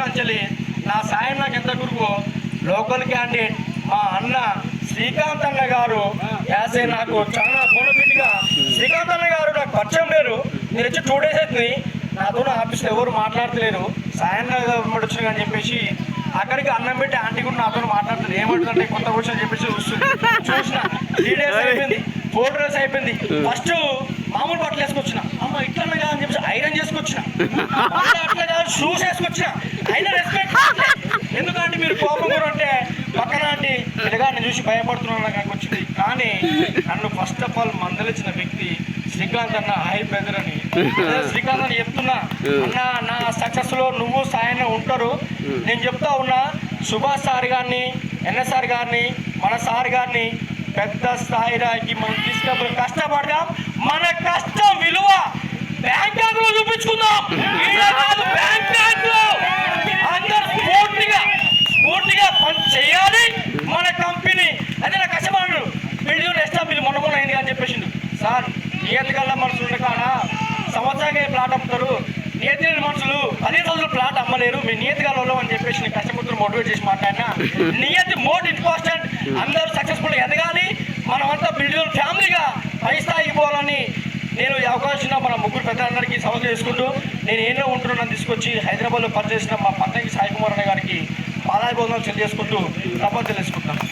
కాంచెలి నా సాయం నాకు ఎంత గురువు లోకల్ క్యాండిడేట్ మా అన్న శ్రీకాంత్ అన్న గారు యాసే నాకు చాలా బోనఫిట్గా శ్రీకాంత్ అన్న గారు నాకు పరిచయం లేరు. నేను వచ్చి 2 days అవుతుంది, నాతో ఆఫీస్లో ఎవరు మాట్లాడతలేరు. సాయంగా వచ్చిన అని చెప్పేసి అక్కడికి అన్నం పెట్టి ఆంటీ కూడా నాతో మాట్లాడుతుంది. ఏమంటుందంటే కొత్త కూర్చొని చెప్పేసి వస్తుంది. చూసిన 3 days అయిపోయింది, 4 days అయిపోయింది. ఫస్ట్ మామూలు బట్టలు వేసుకొచ్చిన, అమ్మ ఇట్లా కదా అని చెప్పేసి ఐరన్ చేసుకొచ్చిన, అట్లా కాదు షూస్ వేసుకొచ్చిన. అయినా రెస్పెక్ట్ ఎందుకంటే మీరు కోపం కూడా అంటే పక్కన అంటే ఇలాగా నేను చూసి భయపడుతున్నాను నాకు వచ్చింది. కానీ నన్ను ఫస్ట్ ఆఫ్ ఆల్ మందలించిన వ్యక్తి శ్రీకాంత్ అన్న, హై బ్రదర్ అని. శ్రీకాంత్ అని చెప్తున్నా అన్న, నా సక్సెస్ లో నువ్వు సాయన ఉంటారు. నేను చెప్తా ఉన్నా సుభాష్ సార్ గారిని, ఎన్ఎస్ఆర్ గారిని, మన సార్ గారిని పెద్ద స్థాయికి మనం తీసుకెళ్ళి కష్టపడదాం. మన కష్టం విలువ బ్యాంకాక్ లో చూపించుకుందాం. బ్యాంకాక్ లో అందరు స్ఫూర్తిగా పని చేయాలి మన కంపెనీ. అదే నా కష్టపడు బిల్డింగ్ ఎస్టాబ్లిష్ మొన్న అయింది అని చెప్పేసిండు సార్. నియతికల్లా మనుషులు ఉన్న కాడ సంవత్సరానికి ప్లాట్ అమ్ముతారు, నియతి లేని మనుషులు 15 రోజులు ప్లాట్ అమ్మలేరు. మీ నియతిగా అని చెప్పేసి కష్టపడుతున్న మోటివేట్ చేసి మాట్లాడినా. నియతి మోస్ట్ ఇంపార్టెంట్. అందరూ సక్సెస్ఫుల్ ఎదగాలి, మనమంతా బిల్డింగ్ ఫ్యామిలీగా పై స్థాయికి పోవాలని నేను ఈ అవకాశం మన ముగ్గురు పెద్దలందరికీ సవాల్ చేసుకుంటూ నేను ఏదో ఉంటున్నాను తీసుకొచ్చి హైదరాబాద్లో పనిచేసిన మా పన్నకి సాయి కుమార్ అన్న గారికి పాదాభివందనాలు తెలియజేసుకుంటూ తప్పని తెలుసుకుంటాను.